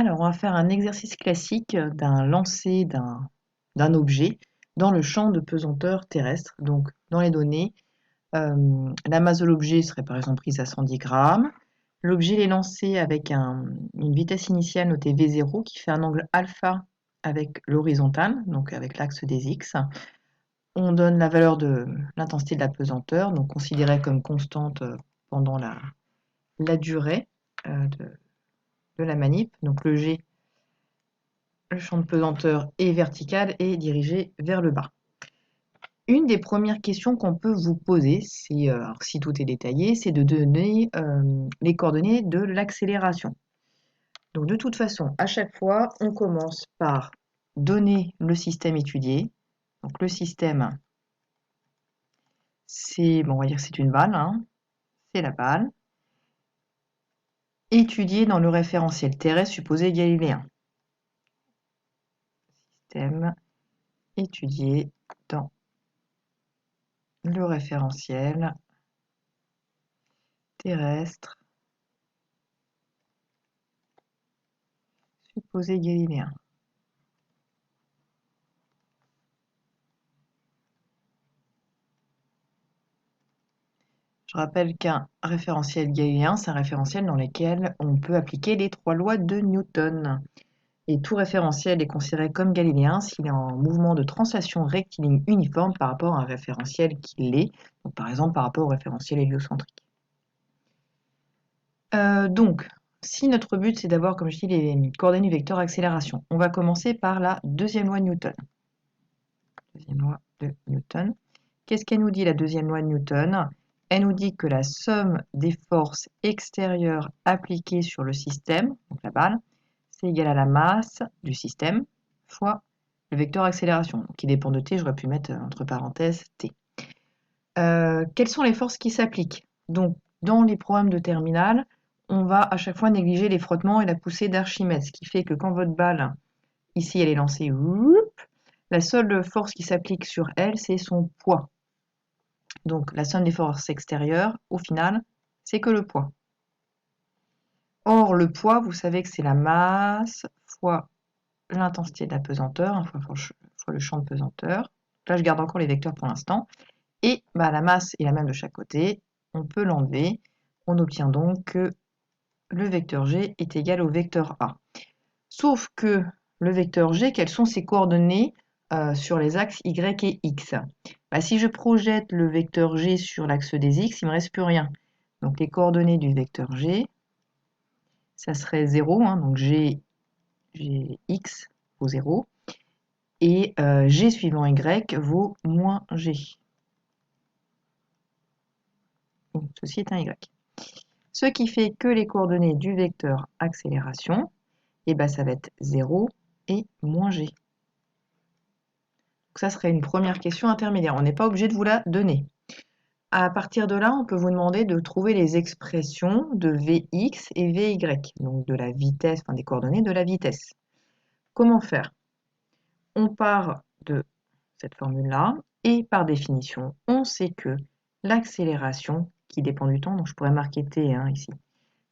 Alors, on va faire un exercice classique d'un lancer d'un objet dans le champ de pesanteur terrestre. Donc, dans les données, la masse de l'objet serait par exemple prise à 110 grammes. L'objet est lancé avec une vitesse initiale notée V0 qui fait un angle alpha avec l'horizontale, donc avec l'axe des X. On donne la valeur de l'intensité de la pesanteur, donc considérée comme constante pendant la durée de la manip. Donc le G, le champ de pesanteur est vertical et dirigé vers le bas. Une des premières questions qu'on peut vous poser, c'est, si tout est détaillé, c'est de donner les coordonnées de l'accélération. Donc de toute façon, à chaque fois, on commence par donner le système étudié. Donc le système, c'est, bon, on va dire que c'est une balle, hein, c'est la balle, étudiée dans le référentiel terrestre supposé galiléen. Système étudié dans le référentiel terrestre supposé galiléen. Je rappelle qu'un référentiel galiléen, c'est un référentiel dans lequel on peut appliquer les 3 lois de Newton. Et tout référentiel est considéré comme galiléen s'il est en mouvement de translation rectiligne uniforme par rapport à un référentiel qui l'est, donc par exemple par rapport au référentiel héliocentrique. Donc, si notre but c'est d'avoir, comme je dis, les coordonnées du vecteur accélération, on va commencer par la deuxième loi de Newton. Deuxième loi de Newton. Qu'est-ce qu'elle nous dit, la deuxième loi de Newton? Elle nous dit que la somme des forces extérieures appliquées sur le système, donc la balle, c'est égal à la masse du système fois le vecteur accélération, qui dépend de t, j'aurais pu mettre entre parenthèses t. Quelles sont les forces qui s'appliquent? Donc, dans les problèmes de terminale, on va à chaque fois négliger les frottements et la poussée d'Archimède, ce qui fait que quand votre balle, ici, elle est lancée, la seule force qui s'applique sur elle, c'est son poids. Donc, la somme des forces extérieures, au final, c'est que le poids. Or, le poids, vous savez que c'est la masse fois l'intensité de la pesanteur, fois le champ de pesanteur. Là, je garde encore les vecteurs pour l'instant. Et la masse est la même de chaque côté. On peut l'enlever. On obtient donc que le vecteur G est égal au vecteur A. Sauf que le vecteur G, quelles sont ses coordonnées sur les axes Y et X? Si je projette le vecteur G sur l'axe des X, il ne me reste plus rien. Donc les coordonnées du vecteur G, ça serait 0, hein, donc Gx vaut 0, et G suivant Y vaut moins G. Donc, ceci est un Y. Ce qui fait que les coordonnées du vecteur accélération, ça va être 0 et moins G. Donc ça serait une première question intermédiaire. On n'est pas obligé de vous la donner. À partir de là, on peut vous demander de trouver les expressions de Vx et Vy, donc de la vitesse, des coordonnées de la vitesse. Comment faire? On part de cette formule-là, et par définition, on sait que l'accélération, qui dépend du temps, donc je pourrais marquer t ici,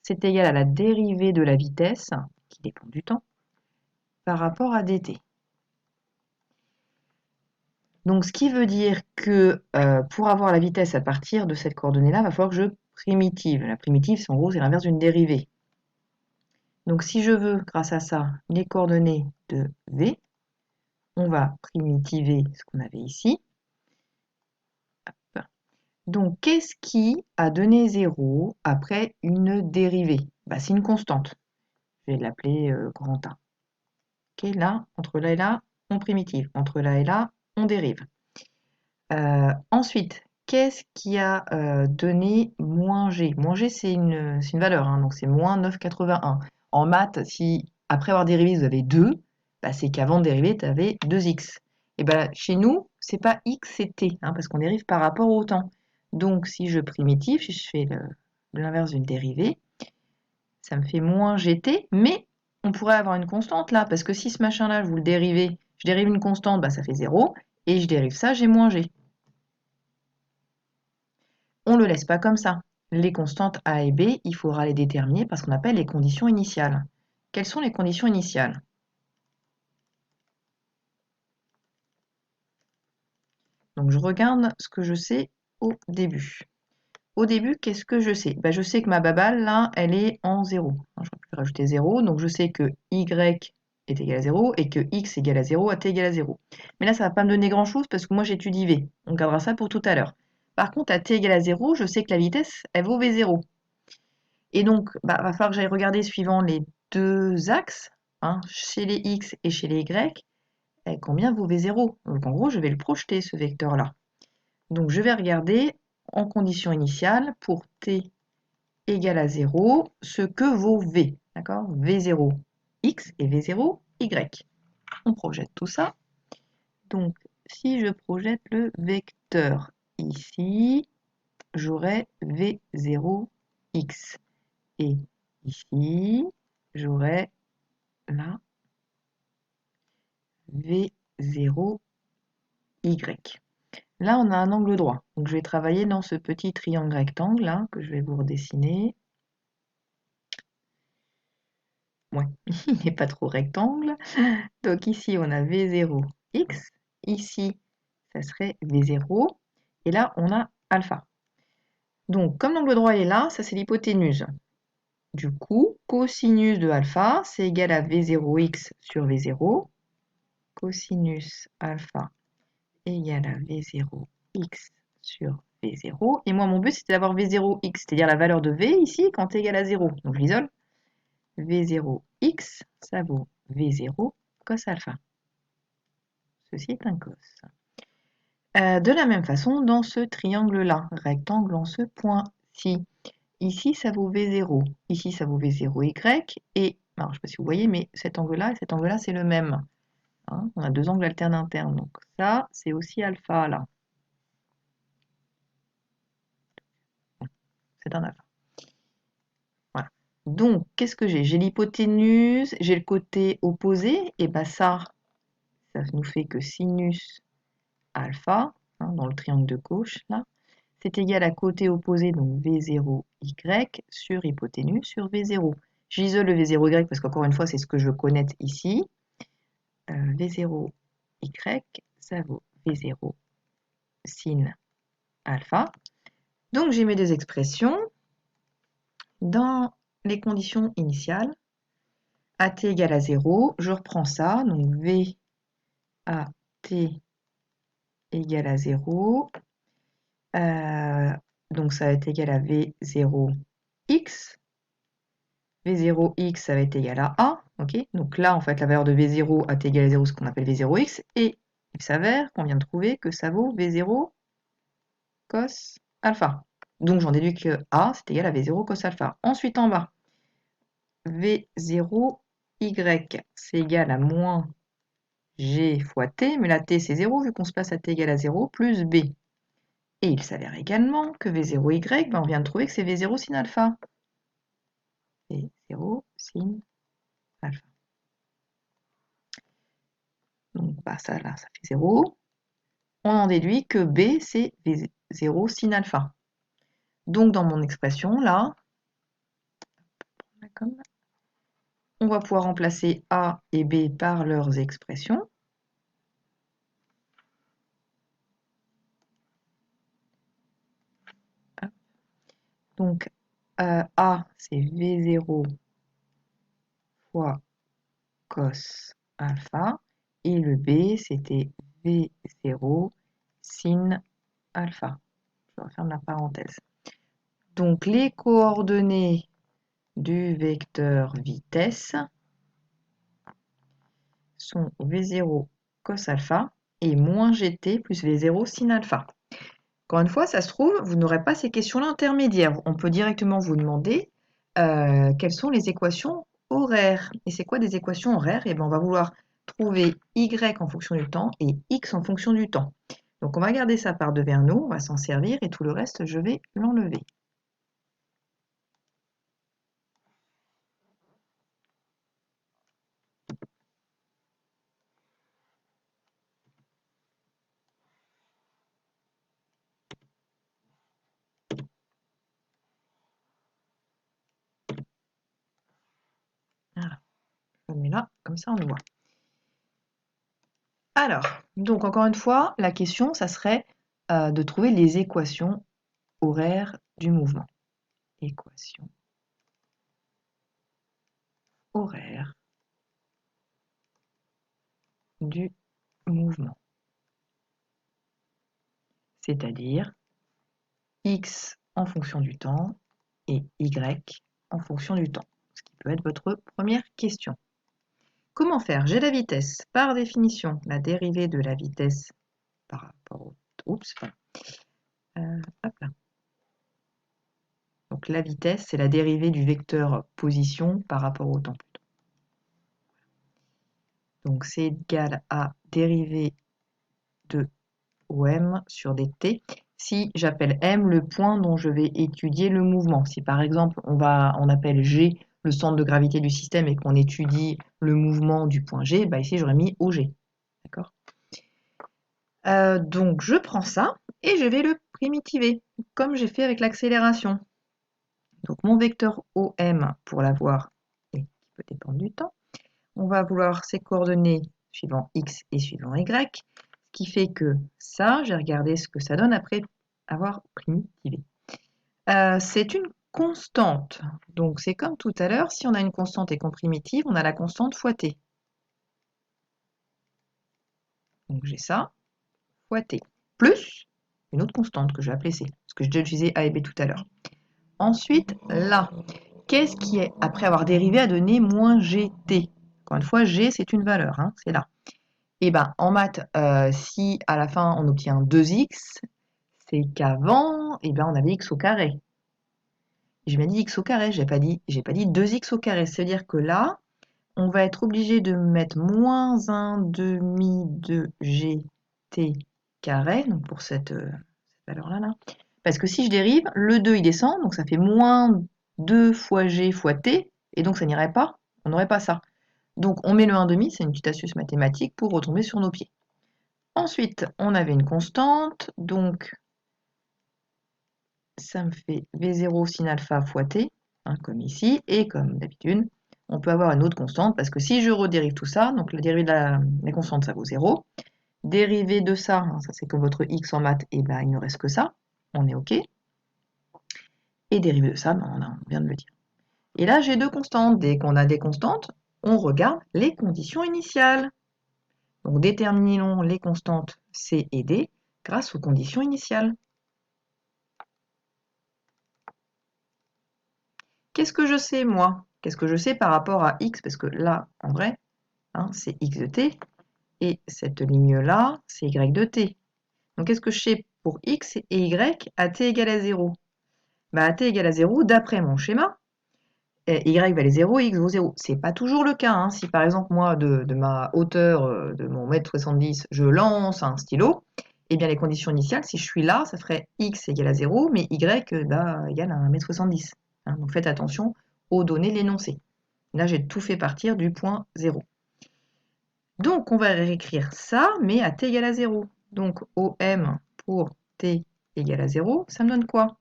c'est égal à la dérivée de la vitesse, qui dépend du temps, par rapport à dt. Donc, ce qui veut dire que pour avoir la vitesse à partir de cette coordonnée-là, il va falloir que je primitive. La primitive, en gros, c'est l'inverse d'une dérivée. Donc, si je veux, grâce à ça, les coordonnées de v, on va primitiver ce qu'on avait ici. Hop. Donc, qu'est-ce qui a donné 0 après une dérivée? C'est une constante. Je vais l'appeler grand A. Okay, là, entre là et là, on primitive. Entre là et là, on dérive. Ensuite, qu'est-ce qui a donné moins G? Moins G, c'est une valeur, hein, donc c'est moins 9,81. En maths, si après avoir dérivé, vous avez 2, c'est qu'avant de dériver, tu avais 2x. Et chez nous, c'est pas x, c'est t, hein, parce qu'on dérive par rapport au temps. Donc, si je primitive, si je fais l'inverse d'une dérivée, ça me fait moins gt, mais on pourrait avoir une constante là, parce que si ce machin-là, je dérive une constante, ça fait 0, et je dérive ça, j'ai moins g. On ne le laisse pas comme ça. Les constantes A et B, il faudra les déterminer par ce qu'on appelle les conditions initiales. quelles sont les conditions initiales? Donc, je regarde ce que je sais au début. Au début, qu'est-ce que je sais? Je sais que ma babale, là, elle est en 0. Je vais rajouter 0. Donc, je sais que y est égal à 0 et que x égale à 0, at égale à 0. Mais là, ça ne va pas me donner grand-chose parce que moi, j'étudie v. On gardera ça pour tout à l'heure. Par contre, à t égale à 0, je sais que la vitesse, elle vaut v0. Et donc, va falloir que j'aille regarder suivant les deux axes, chez les x et chez les y, combien vaut v0. Donc, en gros, je vais le projeter, ce vecteur-là. Donc, je vais regarder en condition initiale pour t égale à 0 ce que vaut v. D'accord? V0 x et V0 y. On projette tout ça. Donc, si je projette le vecteur ici, j'aurai V0 x. Et ici, j'aurai là V0 y. Là, on a un angle droit. Donc, je vais travailler dans ce petit triangle rectangle là, que je vais vous redessiner. Ouais, il n'est pas trop rectangle. Donc ici, on a V0 x. Ici, ça serait V0. Et là, on a alpha. Donc, comme l'angle droit est là, ça c'est l'hypoténuse. Du coup, cosinus de alpha, c'est égal à V0x sur V0. Cosinus alpha égale à V0x sur V0. Et moi, mon but, c'était d'avoir V0x, c'est-à-dire la valeur de V ici, quand t égale à 0. Donc, je l'isole. V0x, ça vaut V0 cos alpha. Ceci est un cos. De la même façon, dans ce triangle-là, rectangle en ce point-ci, ici, ça vaut V0. Ici, ça vaut V0y. Et, alors, je ne sais pas si vous voyez, mais cet angle-là et cet angle-là, c'est le même. On a deux angles alternes internes. Donc ça, c'est aussi alpha, là. C'est un alpha. Voilà. Donc, qu'est-ce que j'ai? J'ai l'hypoténuse, j'ai le côté opposé. Et ça nous fait que sinus alpha, dans le triangle de gauche, là, c'est égal à côté opposé, donc V0y sur hypoténuse sur V0. J'isole le V0y parce qu'encore une fois, c'est ce que je veux connaître ici. V0y, ça vaut V0 sin alpha. Donc j'ai mes deux expressions. Dans les conditions initiales, AT égale à 0, je reprends ça, donc V AT égale à 0. Donc ça va être égal à V0x. V0x, ça va être égal à A. Okay, donc là, en fait, la valeur de V0 AT égale à 0, ce qu'on appelle V0x. Et il s'avère qu'on vient de trouver que ça vaut V0 cos alpha. Donc j'en déduis que A, c'est égal à V0 cos alpha. Ensuite, en bas, V0y, c'est égal à moins G fois T, mais la T, c'est 0, vu qu'on se passe à T égale à 0, plus B. Et il s'avère également que V0y, on vient de trouver que c'est V0 sin alpha. V0 sin alpha. Donc ça, là, ça fait 0. On en déduit que B, c'est V0 sin alpha. Donc dans mon expression, là, on va pouvoir remplacer A et B par leurs expressions. Donc A, c'est V0 fois cos alpha. Et le B, c'était V0 sin alpha. Je referme la parenthèse. Donc les coordonnées du vecteur vitesse sont V0 cos alpha et moins gt plus V0 sin alpha. Encore une fois, ça se trouve, vous n'aurez pas ces questions-là intermédiaires. On peut directement vous demander quelles sont les équations horaires. Et c'est quoi des équations horaires? Eh bien, on va vouloir trouver y en fonction du temps et x en fonction du temps. Donc on va garder ça par devers nous, on va s'en servir et tout le reste, je vais l'enlever. Voilà. comme ça on le voit. Alors, donc encore une fois, la question, ça serait de trouver les équations horaires du mouvement. Équation horaire du mouvement. C'est-à-dire x en fonction du temps et y en fonction du temps. Ce qui peut être votre première question. Comment faire? J'ai la vitesse. Par définition, la dérivée de la vitesse par rapport au... Oups, hop là. Donc la vitesse, c'est la dérivée du vecteur position par rapport au temps. Donc c'est égal à dérivée de OM sur dt. Si j'appelle M le point dont je vais étudier le mouvement. Si par exemple on appelle G le centre de gravité du système et qu'on étudie le mouvement du point G, bah ici j'aurais mis OG. D'accord? Donc je prends ça et je vais le primitiver, comme j'ai fait avec l'accélération. Donc mon vecteur OM, pour l'avoir, et qui peut dépendre du temps, on va vouloir ses coordonnées suivant x et suivant y, ce qui fait que ça, j'ai regardé ce que ça donne après avoir primitivé. C'est une constante, donc c'est comme tout à l'heure, si on a une constante et qu'on primitive, on a la constante fois t. Donc j'ai ça, fois t, plus une autre constante que je vais appeler c, parce que j'ai déjà utilisé a et b tout à l'heure. Ensuite, là, qu'est-ce qui est, après avoir dérivé, a donné moins gt? Encore une fois, g, c'est une valeur, hein, c'est là. Et bien, en maths, si à la fin on obtient 2x, c'est qu'avant, eh ben, on avait x au carré. J'ai bien dit x au carré, j'ai pas dit 2x au carré. C'est-à-dire que là, on va être obligé de mettre moins 1 demi de gt carré, donc pour cette valeur-là, là. Parce que si je dérive, le 2 il descend, donc ça fait moins 2 fois g fois t, et donc ça n'irait pas, on n'aurait pas ça. Donc on met le 1,5, c'est une petite astuce mathématique pour retomber sur nos pieds. Ensuite, on avait une constante, donc ça me fait V0 sin alpha fois t, hein, comme ici, et comme d'habitude, on peut avoir une autre constante, parce que si je redérive tout ça, donc la dérivée de la constante, ça vaut 0. Dérivée de ça, hein, ça c'est comme votre x en maths, et ben il ne reste que ça, on est OK. Et dérivée de ça, ben, on vient de le dire. Et là, j'ai deux constantes. Dès qu'on a des constantes, on regarde les conditions initiales. Donc déterminons les constantes C et D grâce aux conditions initiales. Qu'est-ce que je sais, moi? Qu'est-ce que je sais par rapport à x? Parce que là, en vrai, hein, c'est x de t, et cette ligne-là, c'est y de t. Donc qu'est-ce que je sais pour x et y à t égale à 0? Bah, à t égale à 0, d'après mon schéma, y valait 0 et x vaut 0. C'est pas toujours le cas, hein. Si par exemple, moi, de ma hauteur, de mon mètre 70, je lance un stylo, eh bien les conditions initiales, si je suis là, ça ferait x égale à 0, mais y égale à 1,70 m. Hein. Donc faites attention aux données de l'énoncé. Là, j'ai tout fait partir du point 0. Donc on va réécrire ça, mais à t égale à 0. Donc OM pour t égale à 0, ça me donne quoi?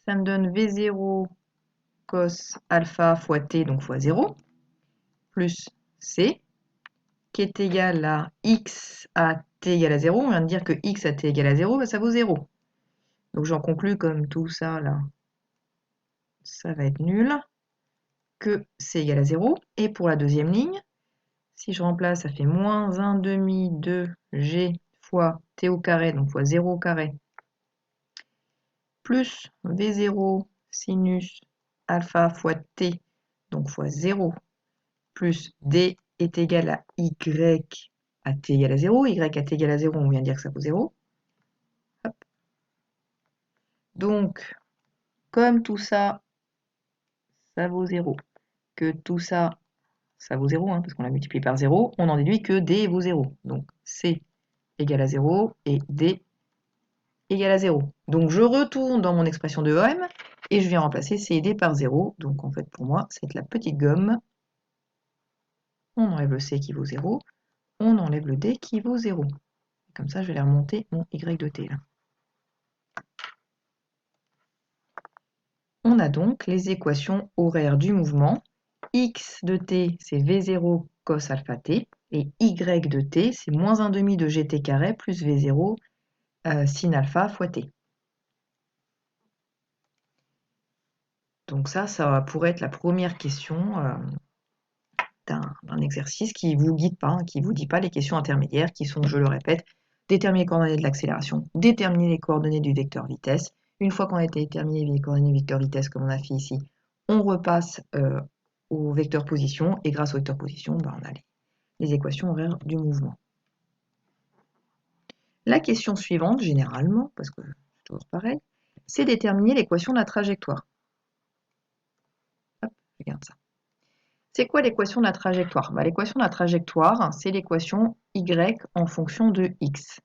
Ça me donne V0 cos alpha fois t, donc fois 0, plus c, qui est égal à x à t égale à 0. On vient de dire que x à t égale à 0, bah, ça vaut 0. Donc j'en conclus comme tout ça, là, ça va être nul, que c égale à 0. Et pour la deuxième ligne, si je remplace, ça fait moins 1 demi de g fois t au carré, donc fois 0 au carré, plus v0 sinus alpha fois t, donc fois 0, plus d est égal à y à t égale à 0. Y à t égale à 0, on vient de dire que ça vaut 0. Hop. Donc, comme tout ça, ça vaut 0, que tout ça, ça vaut 0, hein, parce qu'on l'a multiplié par 0, on en déduit que d vaut 0. Donc, c égale à 0 et d égale à 0. Donc, je retourne dans mon expression de OM et je viens remplacer c et d par 0. Donc, en fait, pour moi, c'est la petite gomme. On enlève le c qui vaut 0. On enlève le d qui vaut 0. Comme ça, je vais aller remonter mon y de t là. On a donc les équations horaires du mouvement x de t, c'est v0 cos alpha t, et y de t, c'est moins 1/2 de gt carré plus v0 sin alpha fois t. Donc ça pourrait être la première question d'un exercice qui ne vous guide pas, qui ne vous dit pas les questions intermédiaires, qui sont, je le répète, déterminer les coordonnées de l'accélération, déterminer les coordonnées du vecteur vitesse. Une fois qu'on a déterminé les coordonnées du vecteur vitesse, comme on a fait ici, on repasse au vecteur position, et grâce au vecteur position, on a les équations horaires du mouvement. La question suivante, généralement, parce que c'est toujours pareil, c'est déterminer l'équation de la trajectoire. Hop, je regarde ça. C'est quoi l'équation de la trajectoire? L'équation de la trajectoire, c'est l'équation y en fonction de x.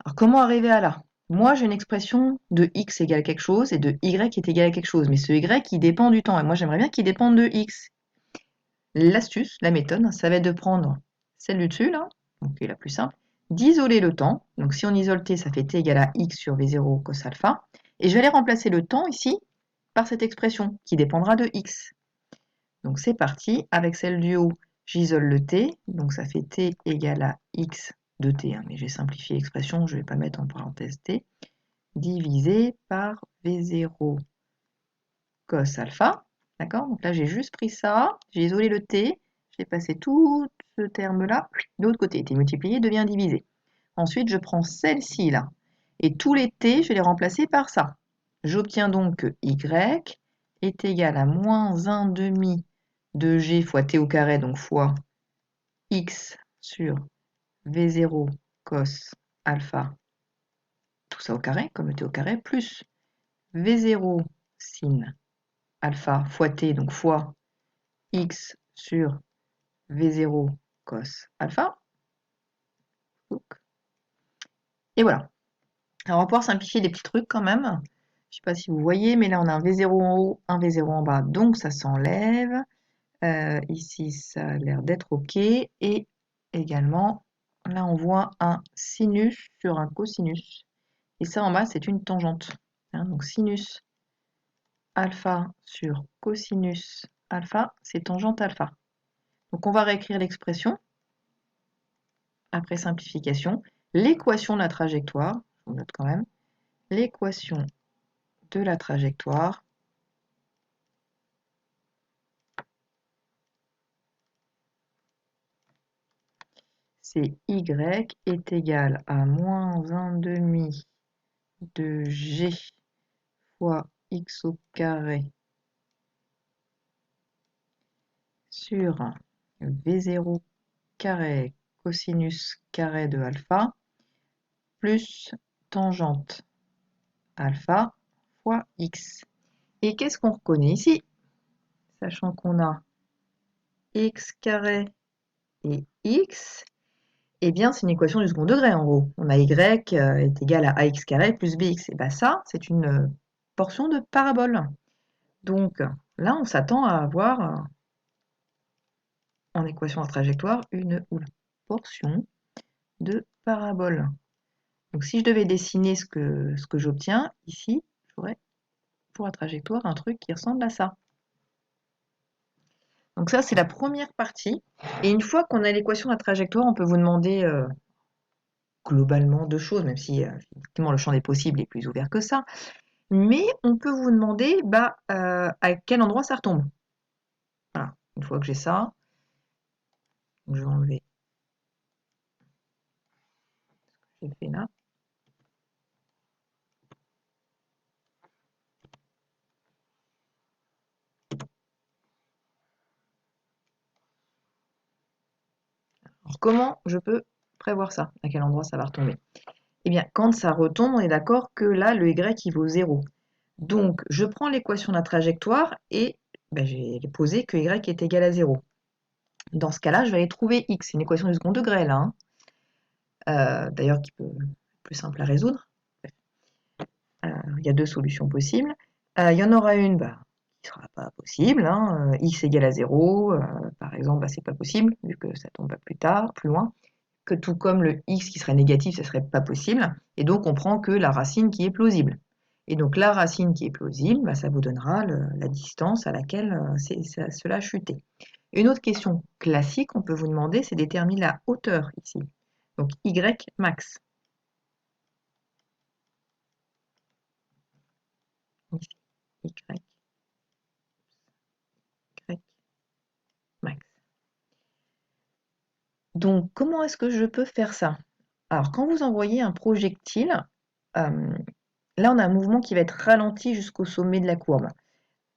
Alors comment arriver à là? Moi, j'ai une expression de x égale quelque chose et de y est égal à quelque chose. Mais ce y, il dépend du temps. Et moi, j'aimerais bien qu'il dépende de x. L'astuce, la méthode, ça va être de prendre celle du dessus, là, donc qui est la plus simple, d'isoler le temps. Donc si on isole t, ça fait t égale à x sur v0 cos alpha. Et je vais aller remplacer le temps ici par cette expression qui dépendra de x. Donc c'est parti, avec celle du haut, j'isole le t, donc ça fait t égale à x de t, mais j'ai simplifié l'expression, je ne vais pas mettre en parenthèse t, divisé par v0 cos alpha, d'accord? Donc là j'ai juste pris ça, j'ai isolé le t, j'ai passé tout ce terme-là de l'autre côté, t multiplié devient divisé. Ensuite je prends celle-ci là, et tous les t, je vais les remplacer par ça. J'obtiens donc que y est égal à moins 1/2 de g fois t au carré, donc fois x sur v0 cos alpha, tout ça au carré, comme le t au carré, plus v0 sin alpha fois t, donc fois x sur v0 cos alpha. Et voilà. Alors on va pouvoir simplifier des petits trucs quand même. Je ne sais pas si vous voyez, mais là on a un v0 en haut, un v0 en bas, donc ça s'enlève. Ici, ça a l'air d'être OK. Et également, là, on voit un sinus sur un cosinus. Et ça, en bas, c'est une tangente. Donc, sinus alpha sur cosinus alpha, c'est tangente alpha. Donc, on va réécrire l'expression après simplification. L'équation de la trajectoire, je note quand même, l'équation de la trajectoire, c'est y est égal à moins 1/2 de g fois x au carré sur v0 carré cosinus carré de alpha plus tangente alpha fois x. Et qu'est-ce qu'on reconnaît ici? Sachant qu'on a x carré et x, eh bien c'est une équation du second degré en gros. On a y est égal à ax carré plus bx. Et bien ça, c'est une portion de parabole. Donc là, on s'attend à avoir en équation de trajectoire une portion de parabole. Donc si je devais dessiner ce que j'obtiens, ici, j'aurais pour la trajectoire un truc qui ressemble à ça. Donc ça, c'est la première partie. Et une fois qu'on a l'équation de la trajectoire, on peut vous demander globalement deux choses, même si effectivement le champ des possibles est plus ouvert que ça. Mais on peut vous demander à quel endroit ça retombe. Voilà, une fois que j'ai ça, je vais enlever ce que j'ai fait là. Alors, comment je peux prévoir ça? À quel endroit ça va retomber? Eh bien, quand ça retombe, on est d'accord que là, le y, il vaut 0. Donc, je prends l'équation de la trajectoire et j'ai posé que y est égal à 0. Dans ce cas-là, je vais aller trouver x. C'est une équation du second degré, là. D'ailleurs, qui peut être plus simple à résoudre. Il y a deux solutions possibles. Il y en aura une qui ne sera pas possible. X égale à 0, par exemple, c'est pas possible, vu que ça tombe plus tard, plus loin. Que tout comme le x qui serait négatif, ce serait pas possible. Et donc, on prend que la racine qui est plausible. Et donc la racine qui est plausible, bah, ça vous donnera la distance à laquelle cela a chuté. Une autre question classique, on peut vous demander, c'est déterminer la hauteur ici. Donc y max. Ici, y max. Donc comment est-ce que je peux faire ça? Alors quand vous envoyez un projectile, là on a un mouvement qui va être ralenti jusqu'au sommet de la courbe.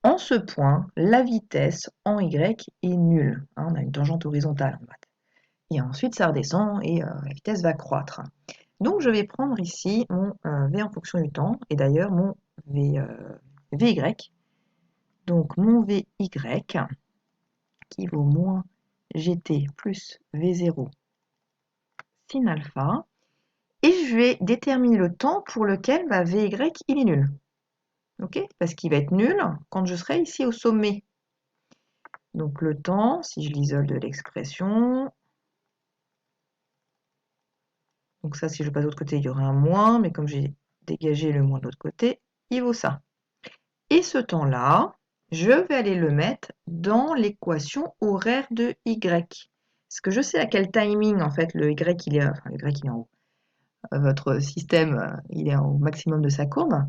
En ce point, la vitesse en y est nulle. Hein, on a une tangente horizontale en maths. Et ensuite, ça redescend et la vitesse va croître. Donc, je vais prendre ici mon v en fonction du temps, et d'ailleurs mon vy. Donc, mon vy qui vaut moins gt plus v0 sin alpha. Et je vais déterminer le temps pour lequel vy il est nul. Ok? Parce qu'il va être nul quand je serai ici au sommet. Donc le temps, si je l'isole de l'expression, donc ça, si je passe de l'autre côté, il y aura un moins, mais comme j'ai dégagé le moins de l'autre côté, il vaut ça. Et ce temps-là, je vais aller le mettre dans l'équation horaire de y. Parce que je sais à quel timing, en fait, le y, il est, enfin, le y, il est en haut. Votre système, il est au maximum de sa courbe.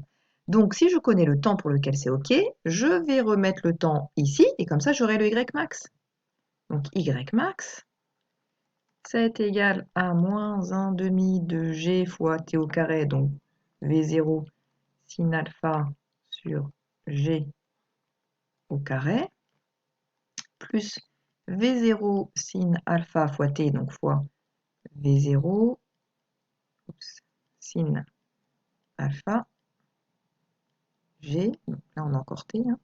Donc, si je connais le temps pour lequel c'est OK, je vais remettre le temps ici, et comme ça, j'aurai le y max. Donc, y max, ça est égal à moins 1 demi de g fois t au carré, donc v0 sin alpha sur g au carré, plus v0 sin alpha fois t, donc fois v0 sin alpha g, donc là on a encore t. Hein.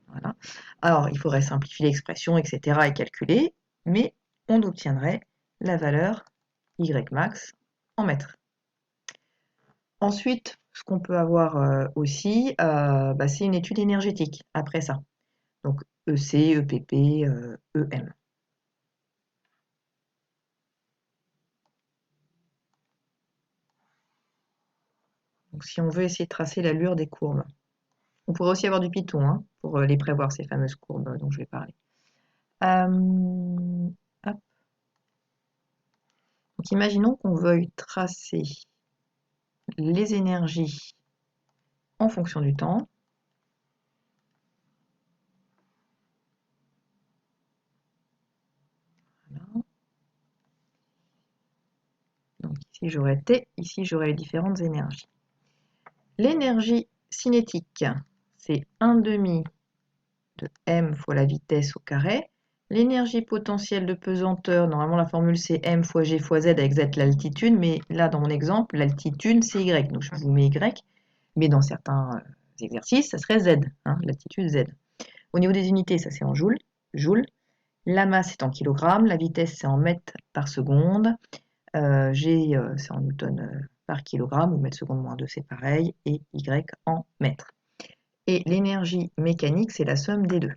Voilà. Alors il faudrait simplifier l'expression, etc. et calculer, mais on obtiendrait la valeur y max en mètres. Ensuite, ce qu'on peut avoir aussi, c'est une étude énergétique après ça. Donc EC, EPP, EM. Donc si on veut essayer de tracer l'allure des courbes. On pourrait aussi avoir du Python hein, pour les prévoir, ces fameuses courbes dont je vais parler. Hop. Donc imaginons qu'on veuille tracer les énergies en fonction du temps. Voilà. Donc ici j'aurai T, ici j'aurai les différentes énergies. L'énergie cinétique, c'est 1 demi de m fois la vitesse au carré. L'énergie potentielle de pesanteur, normalement la formule c'est m fois g fois z avec z l'altitude, mais là dans mon exemple, l'altitude c'est y, donc je vous mets y, mais dans certains exercices, ça serait z, hein, l'altitude z. Au niveau des unités, ça c'est en joules, la masse est en kilogrammes, la vitesse c'est en mètres par seconde, g c'est en newton par kilogramme, ou mètre seconde moins 2 c'est pareil, et y en mètres. Et l'énergie mécanique, c'est la somme des deux.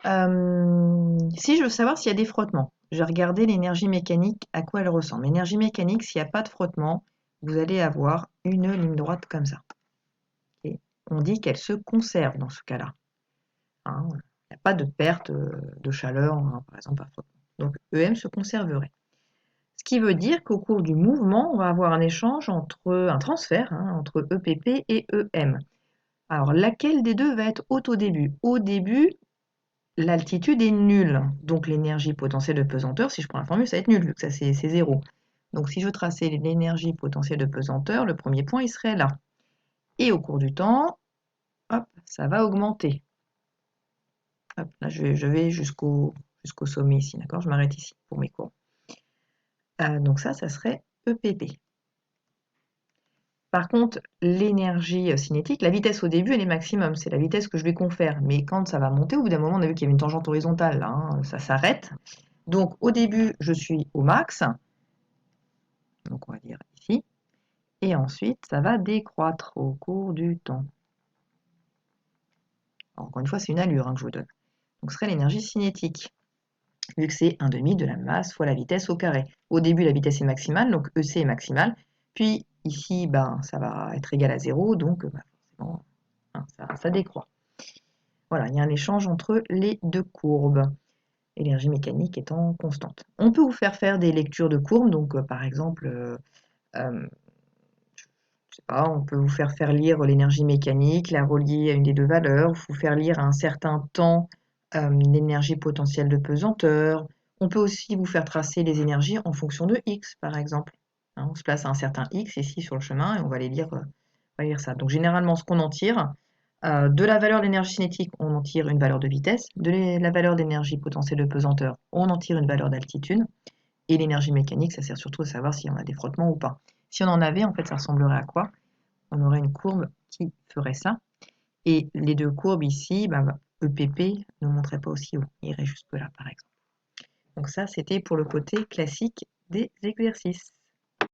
Si je veux savoir s'il y a des frottements, je vais regarder l'énergie mécanique, à quoi elle ressemble. L'énergie mécanique, s'il n'y a pas de frottement, vous allez avoir une ligne droite comme ça. Et on dit qu'elle se conserve dans ce cas-là. Hein, il n'y a pas de perte de chaleur, hein, par exemple, par frottement. Donc EM se conserverait. Ce qui veut dire qu'au cours du mouvement, on va avoir un échange un transfert hein, entre EPP et EM. Alors, laquelle des deux va être haute au début? Au début, l'altitude est nulle. Donc, l'énergie potentielle de pesanteur, si je prends la formule, ça va être nul, vu que ça c'est 0. Donc, si je traçais l'énergie potentielle de pesanteur, le premier point, il serait là. Et au cours du temps, hop, ça va augmenter. Hop, là, je vais jusqu'au sommet ici, d'accord? Je m'arrête ici pour mes cours. Donc ça serait EPP. Par contre, l'énergie cinétique, la vitesse au début, elle est maximum. C'est la vitesse que je lui confère. Mais quand ça va monter, au bout d'un moment, on a vu qu'il y avait une tangente horizontale. Là, hein, ça s'arrête. Donc, au début, je suis au max. Donc, on va dire ici. Et ensuite, ça va décroître au cours du temps. Alors, encore une fois, c'est une allure hein, que je vous donne. Donc, ce serait l'énergie cinétique. vu que c'est 1/2 de la masse fois la vitesse au carré. Au début, la vitesse est maximale, donc EC est maximale. Puis ici, ben, ça va être égal à 0, donc forcément, hein, ça décroît. Voilà, il y a un échange entre les deux courbes, l'énergie mécanique étant constante. On peut vous faire des lectures de courbes, donc par exemple, je sais pas, on peut vous faire lire l'énergie mécanique, la relier à une des deux valeurs, vous faire lire à un certain temps l'énergie potentielle de pesanteur. On peut aussi vous faire tracer les énergies en fonction de x, par exemple. Hein, on se place à un certain x ici sur le chemin et on va lire ça. Donc généralement, ce qu'on en tire, de la valeur d'énergie cinétique, on en tire une valeur de vitesse. De la valeur d'énergie potentielle de pesanteur, on en tire une valeur d'altitude. Et l'énergie mécanique, ça sert surtout à savoir si on a des frottements ou pas. Si on en avait, en fait, ça ressemblerait à quoi? On aurait une courbe qui ferait ça. Et les deux courbes ici, EPP ne montrait pas aussi haut, il irait jusque là par exemple. Donc ça, c'était pour le côté classique des exercices.